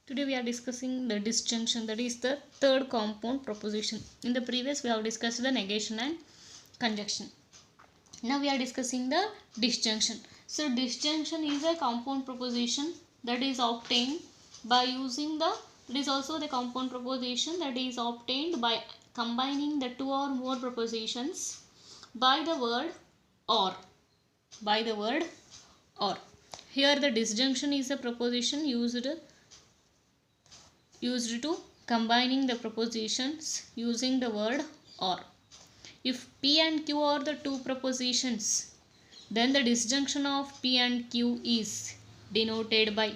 Today we are discussing the disjunction, that is the third compound proposition. In the previous we have discussed the negation and conjunction. Now we are discussing the disjunction. So disjunction is a compound proposition that is obtained by using the, it is also the compound proposition that is obtained by combining the two or more propositions by the word or. By the word or. Here the disjunction is a proposition used to combining the propositions using the word or. If P and Q are the two propositions, then the disjunction of P and Q is denoted by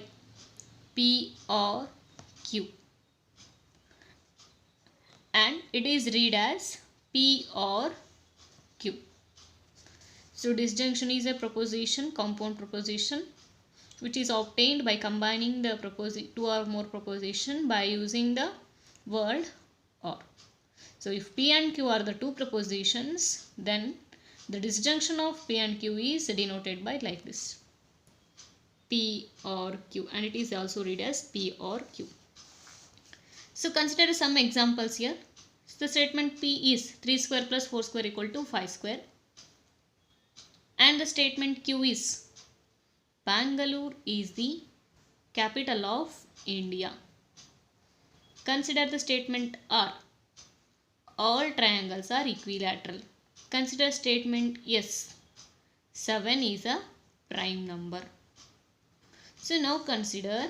P or Q, and it is read as P or Q. So disjunction is a proposition, compound proposition, which is obtained by combining the two or more proposition by using the word or. So if P and Q are the two propositions, then the disjunction of P and Q is denoted by like this, P or Q, and it is also read as P or Q. So consider some examples here. So the statement P is 3 square plus 4 square equal to 5 square, and the statement Q is Bangalore is the capital of India. Consider the statement R. All triangles are equilateral. Consider statement S. 7 is a prime number. So now consider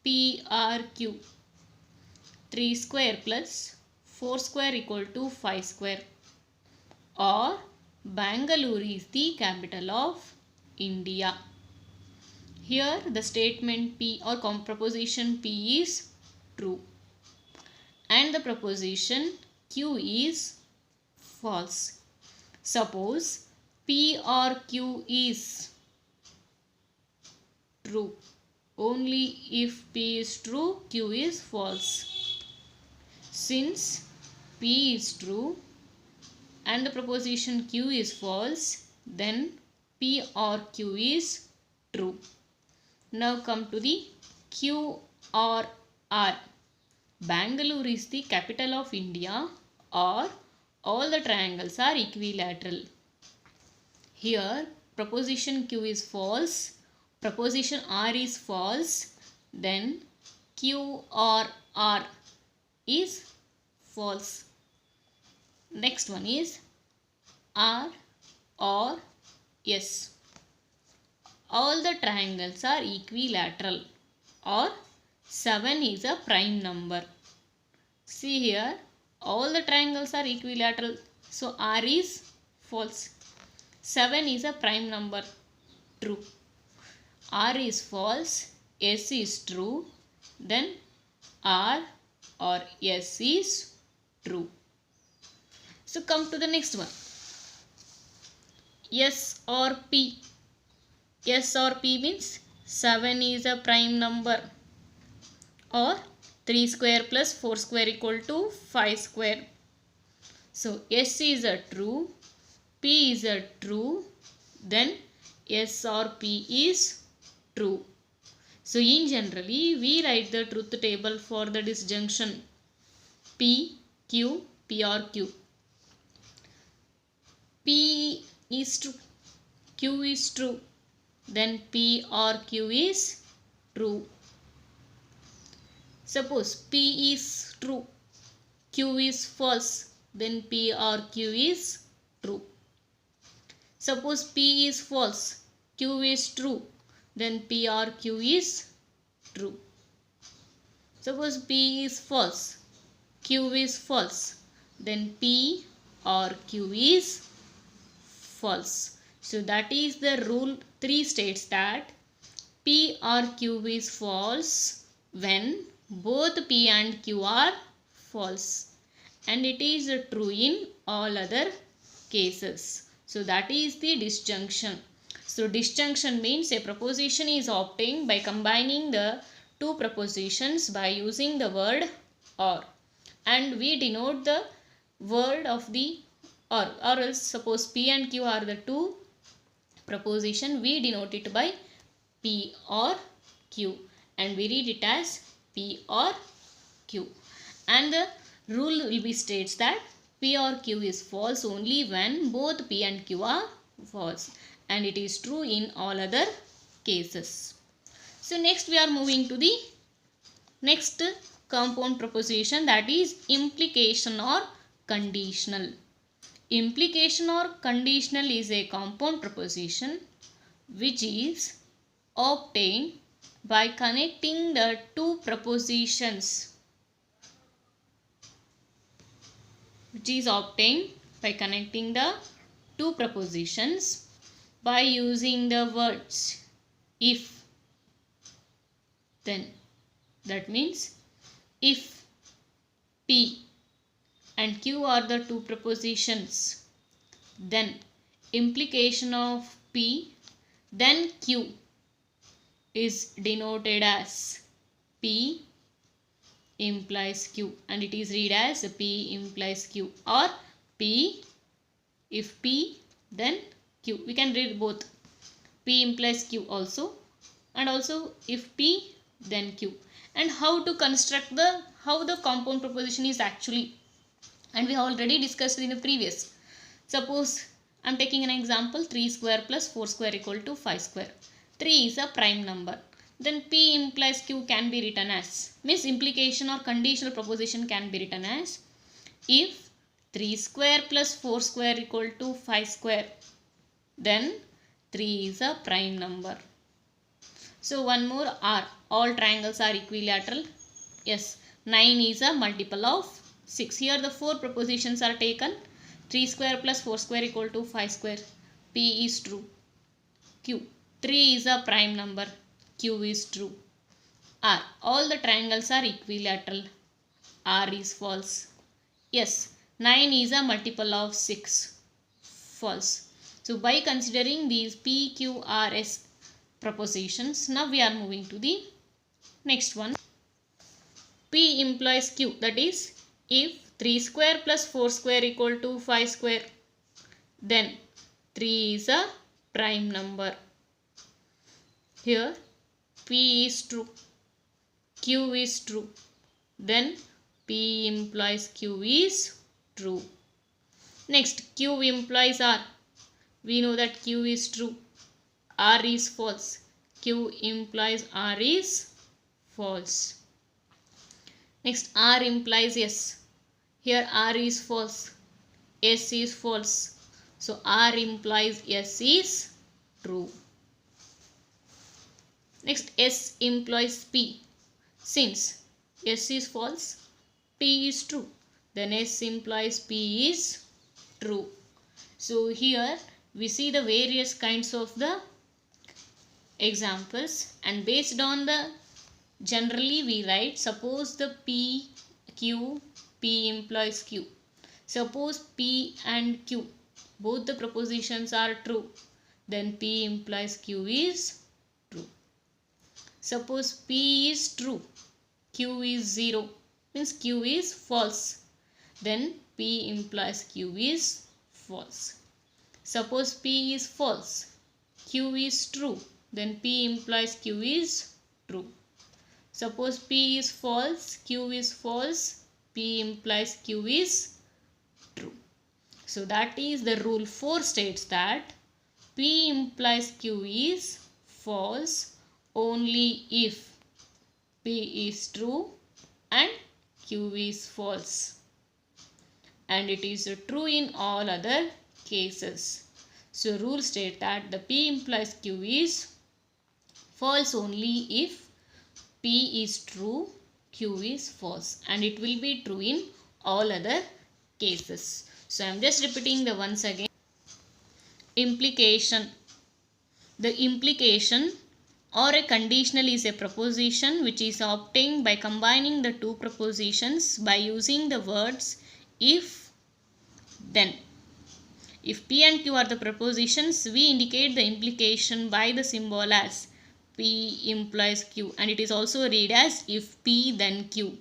PRQ. 3 square plus 4 square equal to 5 square, or Bangalore is the capital of India. Here the statement P or proposition P is true and the proposition Q is false. Suppose P or Q is true. Only if P is true, Q is false. Since P is true and the proposition Q is false, then P or Q is true. Now come to the Q or R. Bangalore is the capital of India, or all the triangles are equilateral. Here proposition Q is false, proposition R is false, then Q or R is false. Next one is R or S. All the triangles are equilateral, or 7 is a prime number. See here, all the triangles are equilateral, so R is false. 7 is a prime number, true. R is false, S is true, then R or S is true. So come to the next one. S or P. S or P means 7 is a prime number, or 3 square plus 4 square equal to 5 square. So S is a true, P is a true, then S or P is true. So in generally we write the truth table for the disjunction P, Q, P or Q. P is true, Q is true, then P or Q is true. Suppose P is true, Q is false, then P or Q is true. Suppose P is false, Q is true, then P or Q is true. Suppose P is false, Q is false, then P or Q is false. So that is the rule 3 states that P or Q is false when both P and Q are false, and it is true in all other cases. So that is the disjunction. So disjunction means a proposition is obtained by combining the two propositions by using the word or, and we denote the word of the or else suppose P and Q are the two proposition, we denote it by P or Q, and we read it as P or Q. And the rule will be states that P or Q is false only when both P and Q are false, and it is true in all other cases. So next we are moving to the next compound proposition, that is implication or conditional. Implication or conditional is a compound proposition which is obtained by connecting the two propositions. Which is obtained by connecting the two propositions by using the words if, then. That means if P and Q are the two propositions, then implication of P then Q is denoted as P implies Q, and it is read as P implies Q, or P, if P then Q. We can read both, P implies Q also, and also if P then Q. And how to construct how the compound proposition is actually, and we already discussed in the previous. Suppose I am taking an example, 3 square plus 4 square equal to 5 square. 3 is a prime number. Then P implies Q can be written as, means implication or conditional proposition can be written as, if 3 square plus 4 square equal to 5 square, then 3 is a prime number. So one more, R. All triangles are equilateral. Yes. 9 is a multiple of 6. Here the 4 propositions are taken. 3 square plus 4 square equal to 5 square. P is true. Q. 3 is a prime number. Q is true. R. All the triangles are equilateral. R is false. Yes. 9 is a multiple of 6. False. So by considering these P, Q, R, S propositions, now we are moving to the next one. P implies Q, that is if 3 square plus 4 square equal to 5 square, then 3 is a prime number. Here P is true, Q is true, then P implies Q is true. Next, Q implies R. We know that Q is true, R is false. Q implies R is false. Next, R implies S. Here R is false, S is false. So R implies S is true. Next, S implies P. Since S is false, P is true, then S implies P is true. So here we see the various kinds of the examples, and based on the, generally we write, suppose the P implies Q. Suppose P and Q, both the propositions are true, then P implies Q is true. Suppose P is true, Q is 0, means Q is false, then P implies Q is false. Suppose P is false, Q is true, then P implies Q is true. Suppose P is false, Q is false, P implies Q is true. So that is the rule 4 states that P implies Q is false only if P is true and Q is false, and it is true in all other cases. So rule states that the P implies Q is false only if P is true, Q is false, and it will be true in all other cases. So I am just repeating the once again. Implication. The implication or a conditional is a proposition which is obtained by combining the two propositions by using the words if, then. If P and Q are the propositions, we indicate the implication by the symbol as P implies Q, and it is also read as if P then Q.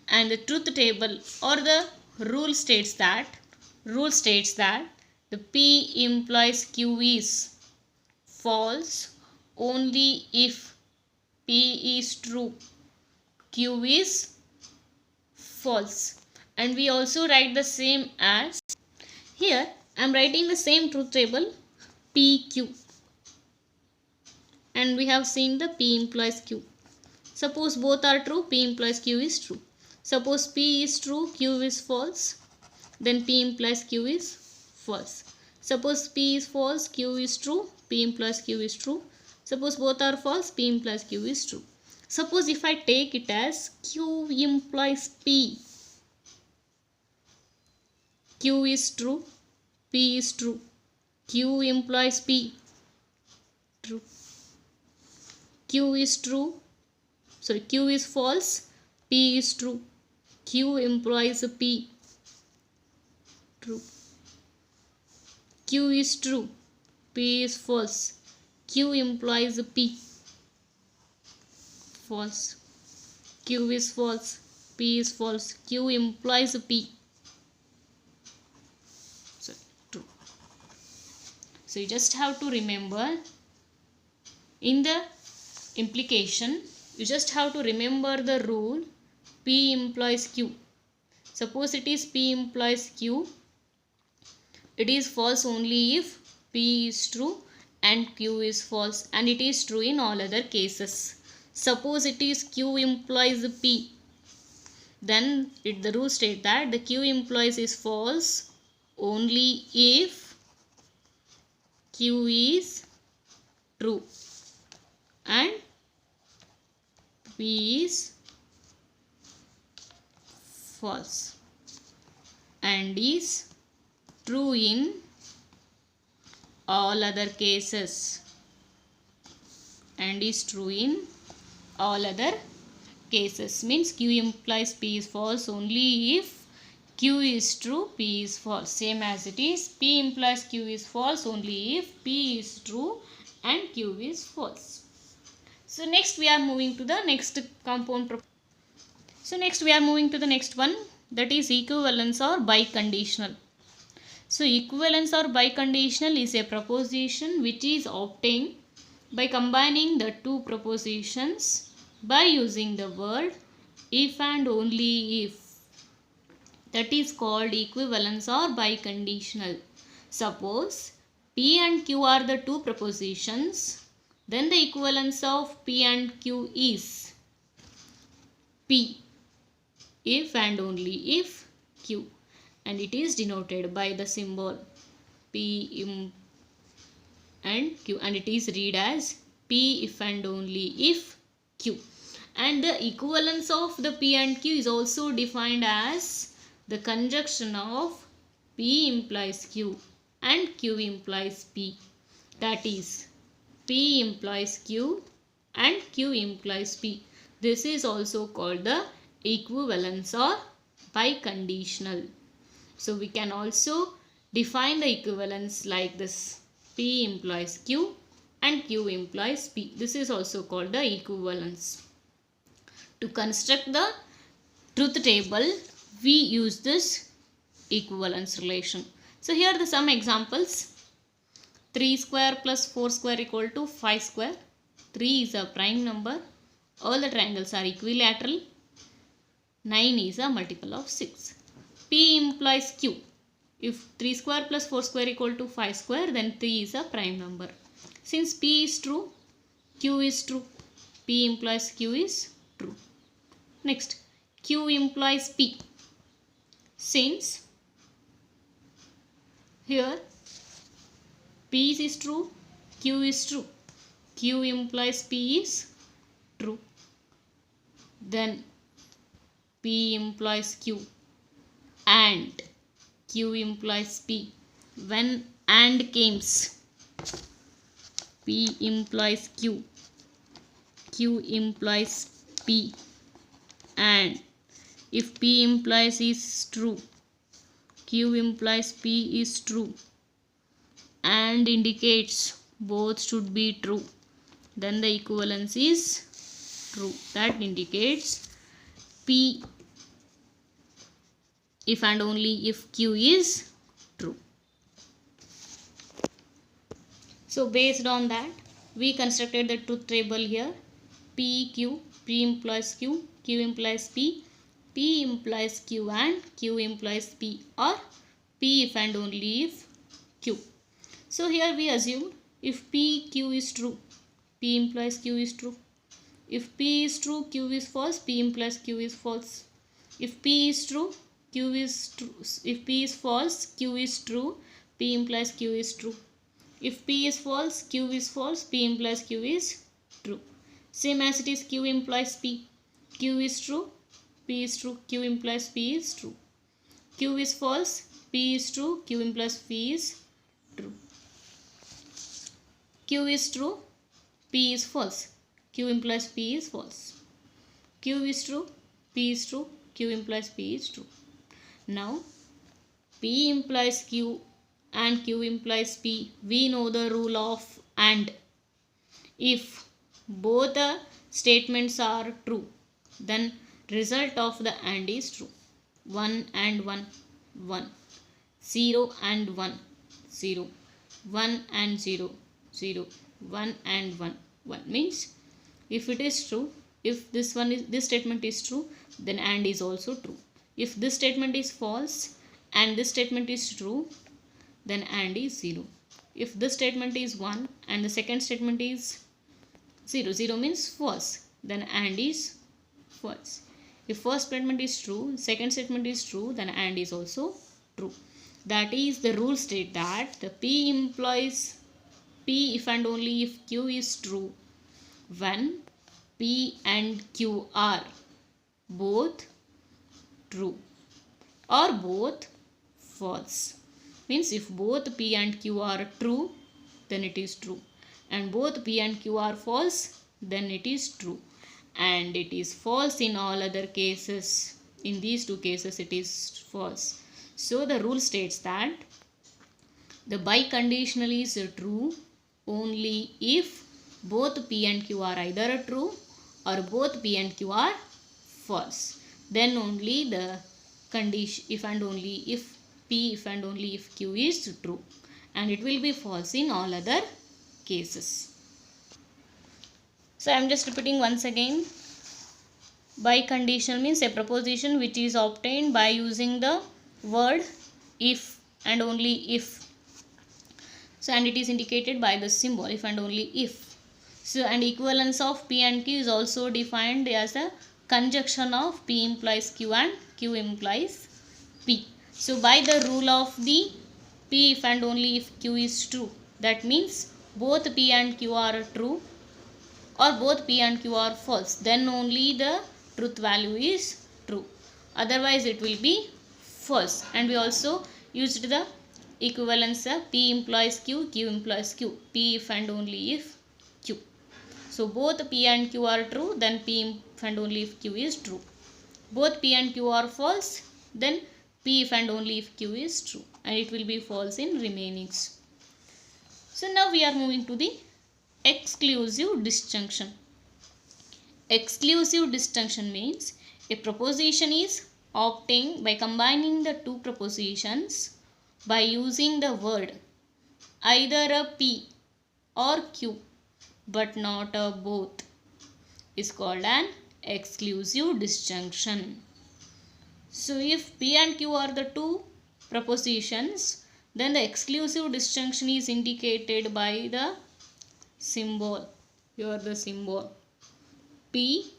And the truth table or the rule states that the P implies Q is false only if P is true, Q is false. And we also write the same as, here I am writing the same truth table PQ, and we have seen the P implies Q. Suppose both are true, P implies Q is true. Suppose P is true, Q is false, then P implies Q is false. Suppose P is false, Q is true, P implies Q is true. Suppose both are false, P implies Q is true. Suppose if I take it as Q implies P, Q is true, P is true, Q implies P, true. Q is true, sorry, Q is false, P is true, Q implies P, true. Q is true, P is false, Q implies P, false. Q is false, P is false, Q implies P, so true. So you just have to remember, in the implication you just have to remember the rule P implies Q. Suppose it is P implies Q, it is false only if P is true and Q is false, and it is true in all other cases. Suppose it is Q implies P, then the rule states that the Q implies is false only if Q is true and P is false, and is true in all other cases, and is true in all other cases. Means Q implies P is false only if Q is true, P is false. Same as it is P implies Q is false only if P is true and Q is false. So next we are moving to the next compound. So next we are moving to the next one, that is equivalence or biconditional. So equivalence or biconditional is a proposition which is obtained by combining the two propositions by using the word if and only if. That is called equivalence or biconditional. Suppose P and Q are the two propositions, then the equivalence of P and Q is P if and only if Q, and it is denoted by the symbol P and Q, and it is read as P if and only if Q. And the equivalence of the P and Q is also defined as the conjunction of P implies Q and Q implies P. That is, P implies Q and Q implies P. This is also called the equivalence or biconditional. So we can also define the equivalence like this: P implies Q and Q implies P. This is also called the equivalence. To construct the truth table, we use this equivalence relation. So here are some examples. 3 square plus 4 square equal to 5 square. 3 is a prime number. All the triangles are equilateral. 9 is a multiple of 6. P implies Q. If 3 square plus 4 square equal to 5 square, then 3 is a prime number. Since P is true, Q is true. P implies Q is true. Next, Q implies P. Since here P is true, Q is true, Q implies P is true, then P implies Q and Q implies P. When and comes, P implies Q, Q implies P, and if P implies is true, Q implies P is true, and indicates both should be true, then the equivalence is true. That indicates P if and only if Q is true. So based on that, we constructed the truth table here: P, Q, P implies Q, Q implies P, P implies Q and Q implies P, or P if and only if Q. So here we assume if P, Q is true, P implies Q is true. If P is true, Q is false, P implies Q is false. If P is true, Q is true. If P is false, Q is true, P implies Q is true. If P is false, Q is false, P implies Q is true. Same as it is Q implies P. Q is true, P is true, Q implies P is true. Q is false, P is true, Q implies P is true. Q is true, P is false, Q implies P is false. Q is true, P is true, Q implies P is true. Now, P implies Q and Q implies P. We know the rule of AND. If both the statements are true, then result of the AND is true. 1 and 1, 1. 0 and 1, 0. 1 and 0, 0. 1 and 1, 1. Means if it is true, if this statement is true, then AND is also true. If this statement is false and this statement is true, then AND is 0. If this statement is 1 and the second statement is 0, 0 means false, then AND is false. If first statement is true, second statement is true, then AND is also true. That is, the rule state that the P implies P if and only if Q is true when P and Q are both true or both false. Means if both P and Q are true, then it is true, and both P and Q are false, then it is true, and it is false in all other cases. In these two cases it is false. So the rule states that the biconditional is true only if both P and Q are either true or both P and Q are false. Then only the condition if and only if P if and only if Q is true, and it will be false in all other cases. So I am just repeating once again. Biconditional means a proposition which is obtained by using the word if and only if. So and it is indicated by the symbol if and only if. So and equivalence of P and Q is also defined as a conjunction of P implies Q and Q implies P. So by the rule of the P if and only if Q is true, that means both P and Q are true or both P and Q are false, then only the truth value is true. Otherwise it will be false. And we also used the equivalence of P implies Q, Q implies Q. P if and only if Q. So both P and Q are true, then P if and only if Q is true. Both P and Q are false, then P if and only if Q is true, and it will be false in remainings. So now we are moving to the exclusive disjunction. Exclusive disjunction means a proposition is obtained by combining the two propositions by using the word either a P or Q but not a both is called an exclusive disjunction. So if P and Q are the two propositions, then the exclusive disjunction is indicated by the symbol. Here the symbol P,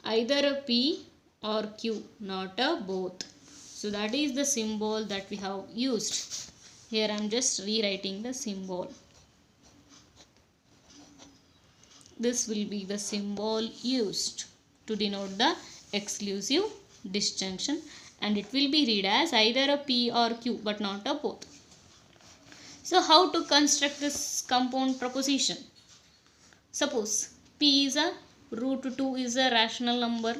either a P or Q, not a both. So that is the symbol that we have used. Here I am just rewriting the symbol. This will be the symbol used to denote the exclusive disjunction, and it will be read as either a P or Q but not a both. So how to construct this compound proposition? Suppose P is a root 2 is a rational number,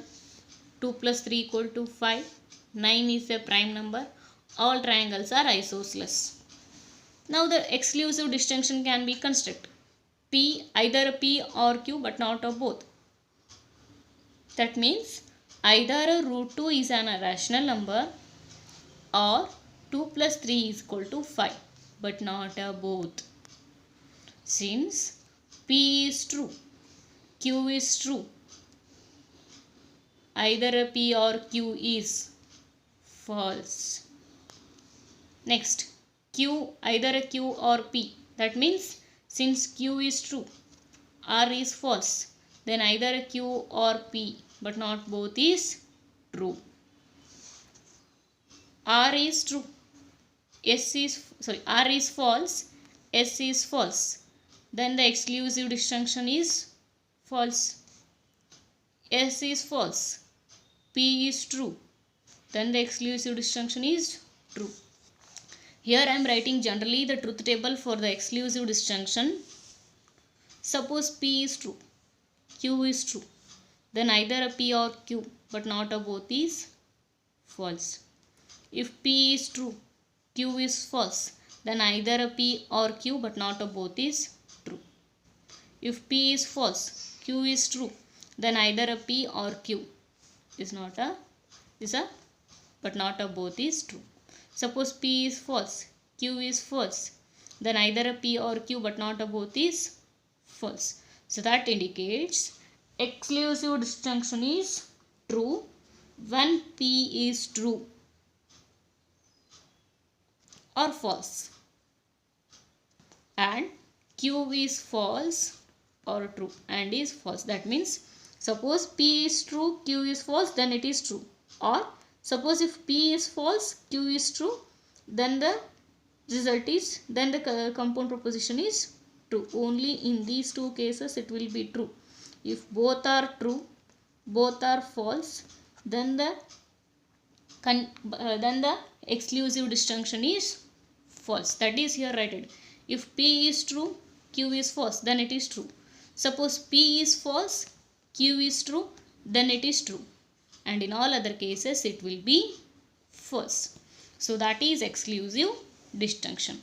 2 plus 3 equal to 5, 9 is a prime number, all triangles are isosceles. Now the exclusive disjunction can be constructed. P, either a P or Q but not a both. That means either a root 2 is an irrational number or 2 plus 3 is equal to 5 but not a both. Since P is true, Q is true, either a P or Q is false. Next, Q, either a Q or P. That means since Q is true, R is false, then either a Q or P, but not both is true. R is true, R is false, S is false, then the exclusive disjunction is false. S is false, P is true, then the exclusive disjunction is true. Here I am writing generally the truth table for the exclusive disjunction. Suppose P is true, Q is true, then either a P or Q, but not a both is false. If P is true, Q is false, then either a P or Q, but not a both is true. If P is false, Q is true, then either a P or Q but not a both is true. Suppose P is false, Q is false, then either a P or Q, but not a both is false. So that indicates exclusive disjunction is true when P is true or false, and Q is false or true and is false. That means suppose P is true, Q is false, then it is true. Or suppose if P is false, Q is true, then the compound proposition is true. Only in these two cases it will be true. If both are true, both are false, then the exclusive disjunction is false. That is here written. If P is true, Q is false, then it is true. Suppose P is false, Q is true, then it is true. And in all other cases it will be false. So that is exclusive disjunction.